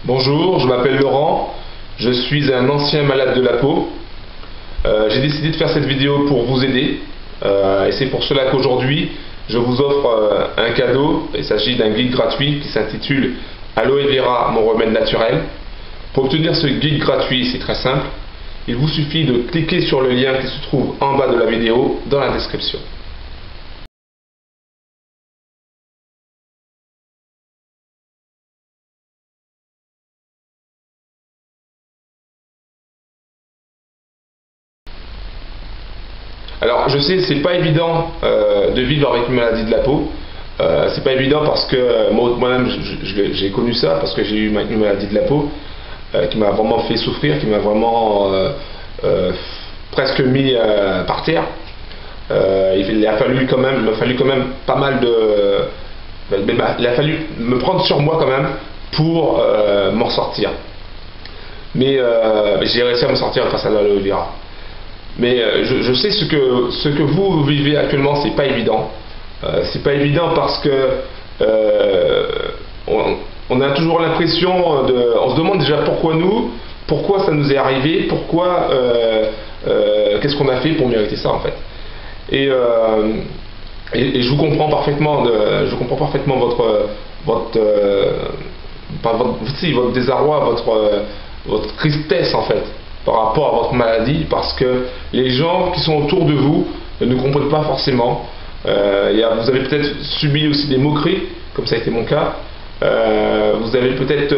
Bonjour, je m'appelle Laurent, je suis un ancien malade de la peau. J'ai décidé de faire cette vidéo pour vous aider et c'est pour cela qu'aujourd'hui je vous offre un cadeau. Il s'agit d'un guide gratuit qui s'intitule Aloe Vera, mon remède naturel. Pour obtenir ce guide gratuit, c'est très simple. Il vous suffit de cliquer sur le lien qui se trouve en bas de la vidéo dans la description. Alors je sais, c'est pas évident de vivre avec une maladie de la peau. C'est pas évident parce que moi-même j'ai connu ça, parce que j'ai eu une maladie de la peau qui m'a vraiment fait souffrir, qui m'a vraiment presque mis par terre. Il a fallu quand même pas mal de... il a fallu me prendre sur moi quand même pour m'en sortir. Mais j'ai réussi à m'en sortir grâce à l'aloe vera. Mais je sais ce que vous vivez actuellement, c'est pas évident. C'est pas évident parce que on a toujours l'impression on se demande déjà pourquoi ça nous est arrivé, qu'est-ce qu'on a fait pour mériter ça en fait. Et je vous comprends parfaitement, votre désarroi, votre tristesse en fait, par rapport à votre maladie, parce que les gens qui sont autour de vous ne comprennent pas forcément. Vous avez peut-être subi aussi des moqueries, comme ça a été mon cas. Vous avez peut-être,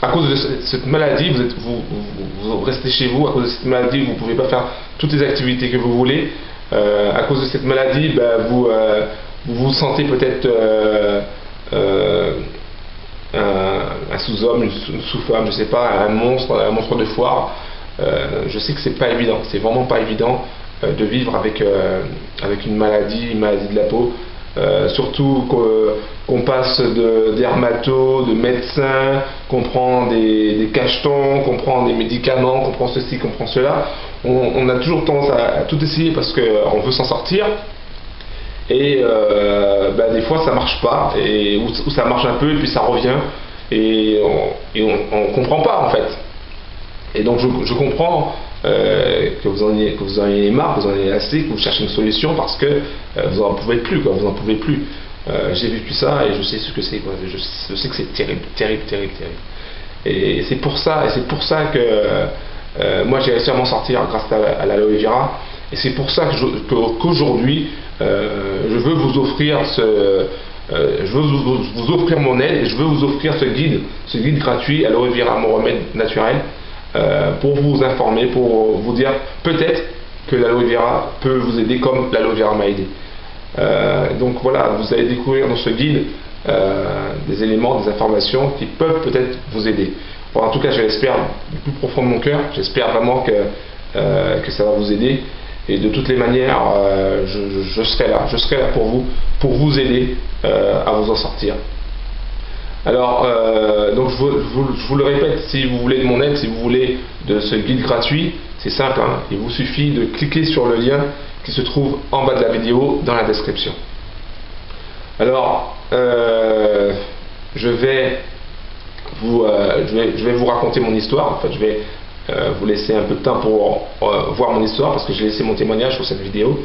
à cause de cette maladie, vous restez chez vous. À cause de cette maladie, vous ne pouvez pas faire toutes les activités que vous voulez. À cause de cette maladie, vous vous sentez peut-être un sous-homme, une sous-femme, je sais pas, un monstre de foire. Je sais que c'est pas évident, c'est vraiment pas évident de vivre avec une maladie de la peau. Surtout qu'on passe de dermato, de médecin, qu'on prend des cachetons, qu'on prend des médicaments, qu'on prend ceci, qu'on prend cela. On a toujours tendance à tout essayer parce qu'on veut s'en sortir. Et des fois ça marche pas, ou ça marche un peu et puis ça revient, et on comprend pas en fait. Et donc je comprends que vous en ayez marre, que vous en ayez assez, que vous cherchez une solution parce que vous en pouvez plus, quoi, vous en pouvez plus. J'ai vécu ça et je sais ce que c'est, quoi. Je sais que c'est terrible, terrible, terrible, terrible. Et c'est pour ça que moi j'ai réussi à m'en sortir grâce à l'aloe vera. Et c'est pour ça qu'aujourd'hui, je veux vous offrir vous offrir mon aide, et je veux vous offrir ce guide gratuit Aloe Vera, mon remède naturel, pour vous informer, pour vous dire peut-être que l'aloe vera peut vous aider comme l'aloe vera m'a aidé. Donc voilà, vous allez découvrir dans ce guide des éléments, des informations qui peuvent peut-être vous aider. Bon, en tout cas, je l'espère du plus profond de mon cœur. J'espère vraiment que ça va vous aider. Et de toutes les manières, je serai là pour vous aider à vous en sortir. Alors, donc je vous le répète, si vous voulez de mon aide, si vous voulez de ce guide gratuit, c'est simple, hein, il vous suffit de cliquer sur le lien qui se trouve en bas de la vidéo dans la description. Alors, je vais vous raconter mon histoire. En fait, je vais vous laisser un peu de temps pour voir mon histoire, parce que j'ai laissé mon témoignage sur cette vidéo.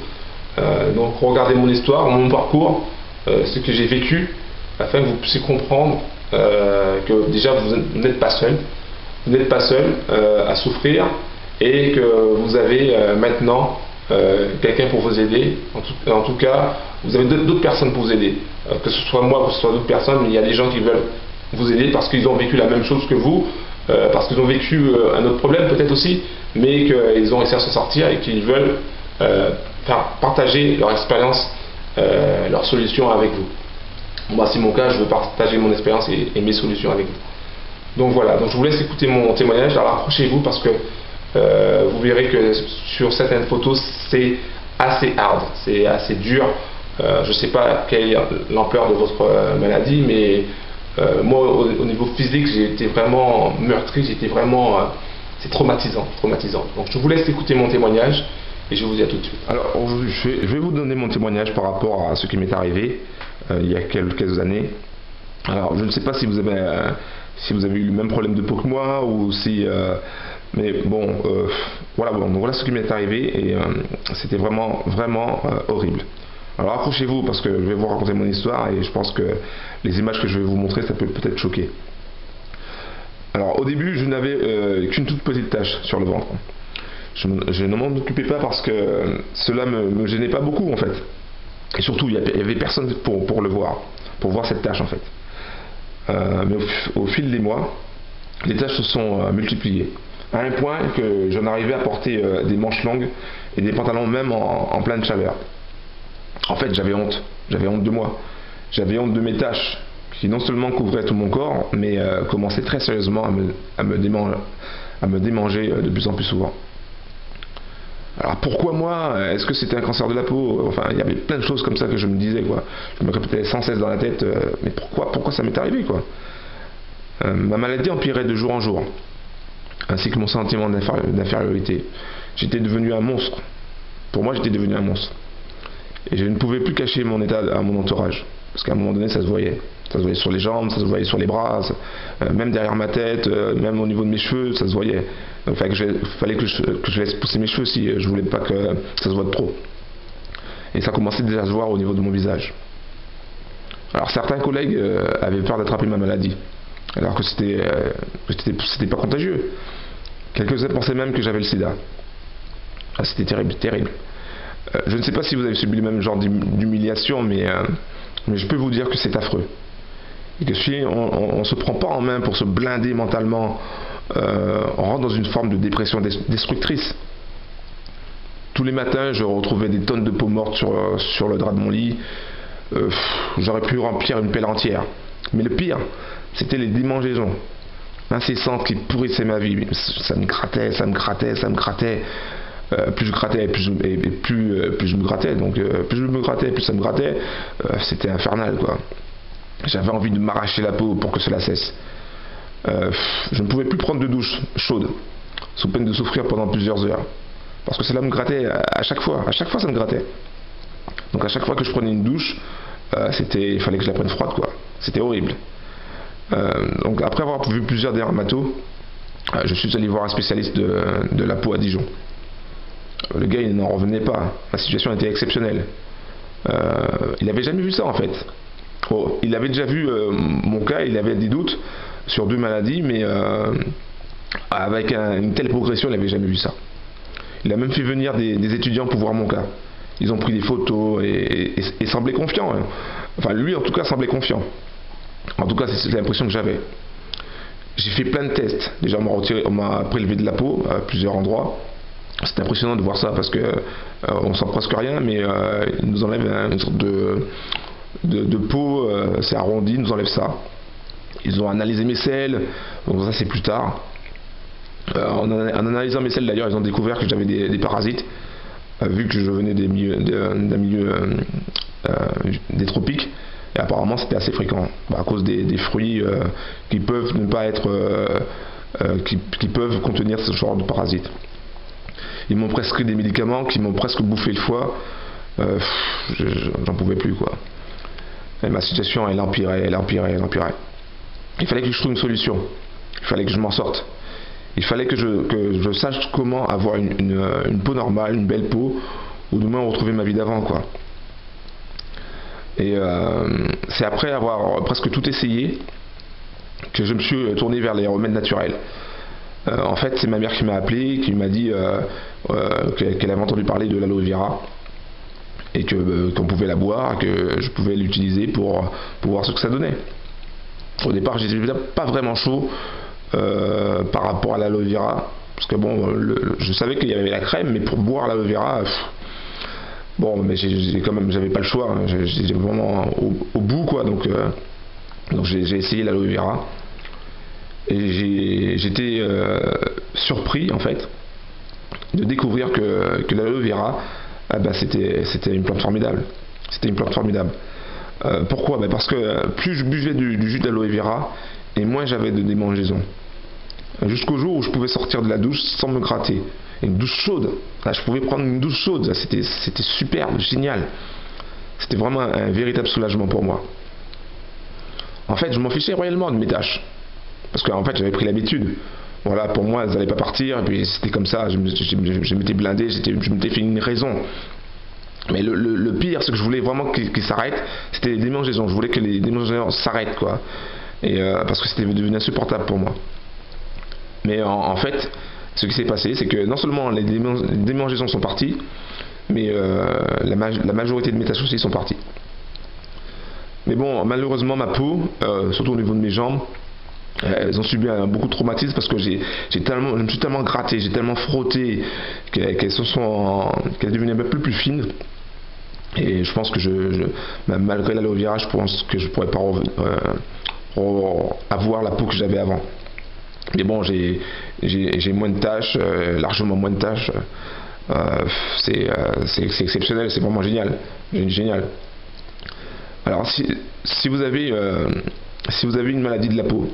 Donc regardez mon histoire, mon parcours, ce que j'ai vécu, afin que vous puissiez comprendre que déjà vous n'êtes pas seul, à souffrir, et que vous avez maintenant quelqu'un pour vous aider. En tout cas, vous avez d'autres personnes pour vous aider, que ce soit moi, que ce soit d'autres personnes, mais il y a des gens qui veulent vous aider parce qu'ils ont vécu la même chose que vous, parce qu'ils ont vécu un autre problème peut-être aussi, mais qu'ils ont réussi à s'en sortir et qu'ils veulent faire partager leur expérience, leurs solutions avec vous. Moi, c'est mon cas, je veux partager mon expérience et mes solutions avec vous. Donc voilà, donc je vous laisse écouter mon témoignage. Alors approchez-vous, parce que vous verrez que sur certaines photos c'est assez hard, c'est assez dur. Je ne sais pas quelle est l'ampleur de votre maladie, mais moi au niveau physique j'ai été vraiment meurtri, c'est traumatisant. Donc je vous laisse écouter mon témoignage et je vous dis à tout de suite. Alors je vais vous donner mon témoignage par rapport à ce qui m'est arrivé il y a quelques années. Alors je ne sais pas si vous avez eu le même problème de peau que moi, ou si mais bon, voilà, bon, donc voilà ce qui m'est arrivé, et c'était vraiment horrible. Alors accrochez-vous, parce que je vais vous raconter mon histoire, et je pense que les images que je vais vous montrer, ça peut peut-être choquer. Alors au début, je n'avais qu'une toute petite tache sur le ventre. Je ne m'en occupais pas parce que cela me gênait pas beaucoup en fait. Et surtout, il n'y avait personne pour le voir, pour voir cette tache en fait. Mais au fil des mois, les taches se sont multipliées. À un point que j'en arrivais à porter des manches longues et des pantalons même en pleine chaleur. En fait, j'avais honte de moi. J'avais honte de mes taches, qui non seulement couvraient tout mon corps, mais commençaient très sérieusement à me démanger de plus en plus souvent. Alors pourquoi moi? Est-ce que c'était un cancer de la peau? Enfin, il y avait plein de choses comme ça que je me disais, quoi. Je me répétais sans cesse dans la tête, mais pourquoi ça m'est arrivé, quoi? Ma maladie empirait de jour en jour, ainsi que mon sentiment d'infériorité. J'étais devenu un monstre. Pour moi, j'étais devenu un monstre. Et je ne pouvais plus cacher mon état à mon entourage. Parce qu'à un moment donné, ça se voyait. Ça se voyait sur les jambes, ça se voyait sur les bras, même derrière ma tête, même au niveau de mes cheveux, ça se voyait. Donc il fallait que je laisse pousser mes cheveux si je voulais pas que ça se voie trop. Et ça commençait déjà à se voir au niveau de mon visage. Alors certains collègues avaient peur d'attraper ma maladie, alors que c'était pas contagieux. Quelques-uns pensaient même que j'avais le sida. Ah, c'était terrible, terrible. Je ne sais pas si vous avez subi le même genre d'humiliation, mais je peux vous dire que c'est affreux. Et que si on ne se prend pas en main pour se blinder mentalement, on rentre dans une forme de dépression destructrice. Tous les matins, je retrouvais des tonnes de peau morte sur le drap de mon lit. J'aurais pu remplir une pelle entière. Mais le pire, c'était les démangeaisons incessantes qui pourrissaient ma vie. Ça me grattait, ça me grattait, ça me grattait. Plus je grattais, plus je me grattais. Donc plus je me grattais, plus ça me grattait. C'était infernal, quoi. J'avais envie de m'arracher la peau pour que cela cesse. Je ne pouvais plus prendre de douche chaude, sous peine de souffrir pendant plusieurs heures. Parce que cela me grattait à chaque fois ça me grattait. Donc à chaque fois que je prenais une douche, il fallait que je la prenne froide, quoi. C'était horrible. Donc après avoir vu plusieurs dermatos, je suis allé voir un spécialiste de la peau à Dijon. Le gars, il n'en revenait pas. La situation était exceptionnelle. Il n'avait jamais vu ça en fait. Oh, il avait déjà vu mon cas, il avait des doutes sur 2 maladies, mais avec une telle progression, il n'avait jamais vu ça. Il a même fait venir des étudiants pour voir mon cas. Ils ont pris des photos et semblaient confiants. Hein. Enfin, lui en tout cas semblait confiant. En tout cas, c'est l'impression que j'avais. J'ai fait plein de tests. Déjà, on m'a prélevé de la peau à plusieurs endroits. C'est impressionnant de voir ça parce que on sent presque rien, mais ils nous enlèvent une sorte de peau, c'est arrondi, ils nous enlèvent ça. Ils ont analysé mes selles, donc ça c'est plus tard. En analysant mes selles d'ailleurs, ils ont découvert que j'avais des parasites, vu que je venais d'un milieu des tropiques, et apparemment c'était assez fréquent, à cause des fruits qui peuvent ne pas être, qui peuvent contenir ce genre de parasites. Ils m'ont prescrit des médicaments qui m'ont presque bouffé le foie. J'en pouvais plus, quoi. Et ma situation, elle empirait. Il fallait que je trouve une solution. Il fallait que je m'en sorte. Il fallait que je sache comment avoir une peau normale, une belle peau, ou du moins retrouver ma vie d'avant, quoi. Et c'est après avoir presque tout essayé que je me suis tourné vers les remèdes naturels. En fait, c'est ma mère qui m'a appelé, qui m'a dit qu'elle avait entendu parler de l'aloe vera et qu'on pouvait la boire, que je pouvais l'utiliser pour voir ce que ça donnait. Au départ, j'étais pas vraiment chaud par rapport à l'aloe vera, parce que bon, je savais qu'il y avait la crème, mais pour boire l'aloe vera, bon, mais j'avais pas le choix, hein, j'étais vraiment au bout, quoi. Donc j'ai essayé l'aloe vera. Et j'étais surpris en fait de découvrir que l'aloe vera, c'était une plante formidable. C'était une plante formidable. Pourquoi? Parce que plus je buvais du jus d'aloe vera, et moins j'avais de démangeaisons. Jusqu'au jour où je pouvais sortir de la douche sans me gratter. Une douche chaude. Là, je pouvais prendre une douche chaude. C'était superbe, génial. C'était vraiment un véritable soulagement pour moi. en fait, je m'en fichais royalement de mes tâches. Parce qu'en fait, j'avais pris l'habitude. Voilà, pour moi, elles n'allaient pas partir, et puis c'était comme ça, je m'étais blindé, je m'étais fait une raison. Mais le pire, c'est que je voulais vraiment qu'ils s'arrêtent, c'était les démangeaisons. Je voulais que les démangeaisons s'arrêtent, quoi. Et parce que c'était devenu insupportable pour moi. Mais en fait, ce qui s'est passé, c'est que non seulement les démangeaisons sont parties, mais la majorité de mes tâches aussi sont parties. Mais bon, malheureusement, ma peau, surtout au niveau de mes jambes, elles ont subi beaucoup de traumatismes parce que je me suis tellement gratté, j'ai tellement frotté qu'elles devenaient un peu plus fines. Et je pense que malgré l'aloe vera, je pense que je pourrais pas avoir la peau que j'avais avant. Mais bon, j'ai moins de taches, largement moins de taches. C'est exceptionnel, c'est vraiment génial. Génial. Alors si vous avez une maladie de la peau,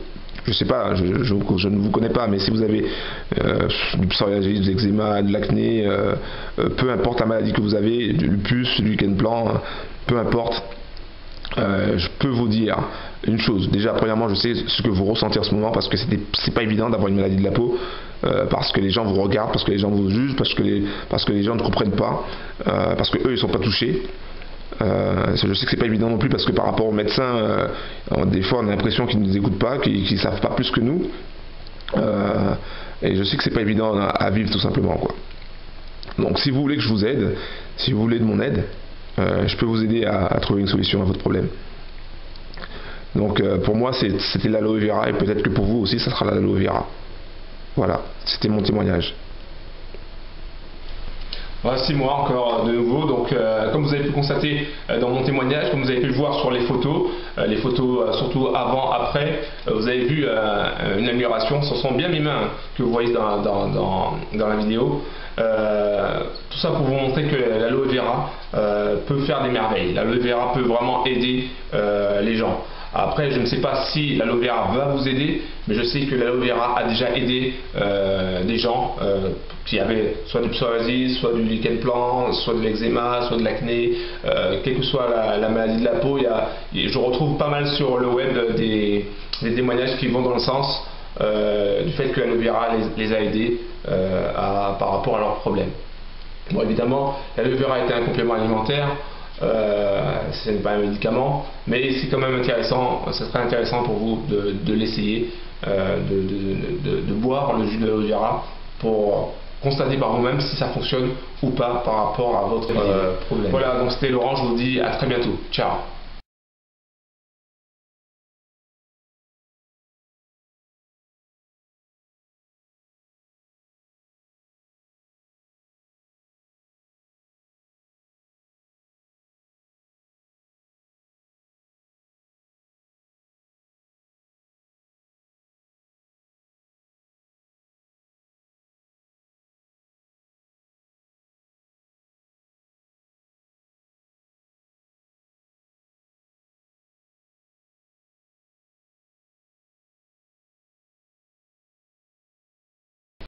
je sais pas, je ne vous connais pas, mais si vous avez du psoriasis, de l'eczéma, de l'acné, peu importe la maladie que vous avez, du lupus, du lichen plan, peu importe, je peux vous dire une chose. Déjà, premièrement, je sais ce que vous ressentez en ce moment, parce que c'est pas évident d'avoir une maladie de la peau, parce que les gens vous regardent, parce que les gens vous jugent, parce que les gens ne comprennent pas, parce que eux ils sont pas touchés. Je sais que c'est pas évident non plus, parce que par rapport aux médecins, des fois on a l'impression qu'ils ne nous écoutent pas, qu'ils savent pas plus que nous. Et je sais que c'est pas évident à vivre, tout simplement, quoi. Donc si vous voulez que je vous aide, si vous voulez de mon aide, je peux vous aider à trouver une solution à votre problème. Donc pour moi c'était l'aloe vera, et peut-être que pour vous aussi ça sera l'aloe vera. Voilà, c'était mon témoignage. Voici moi encore de nouveau. Donc comme vous avez pu constater dans mon témoignage, comme vous avez pu le voir sur les photos surtout avant, après, vous avez vu une amélioration. Ce sont bien mes mains que vous voyez dans la vidéo. Tout ça pour vous montrer que l'aloe vera peut faire des merveilles. L'aloe vera peut vraiment aider les gens. Après, je ne sais pas si l'aloe vera va vous aider, mais je sais que l'aloe vera a déjà aidé des gens qui avaient soit du psoriasis, soit du lichen plan, soit de l'eczéma, soit de l'acné, quelle que soit la maladie de la peau. Je retrouve pas mal sur le web des témoignages qui vont dans le sens du fait que l'aloe vera les a aidés par rapport à leurs problèmes. Bon, évidemment, l'aloe vera était un complément alimentaire. Ce n'est pas un médicament, mais c'est quand même intéressant. Ce serait intéressant pour vous de l'essayer, de boire le jus de l'aloe vera pour constater par vous-même si ça fonctionne ou pas par rapport à votre problème. Voilà, donc c'était Laurent, je vous dis à très bientôt. Ciao.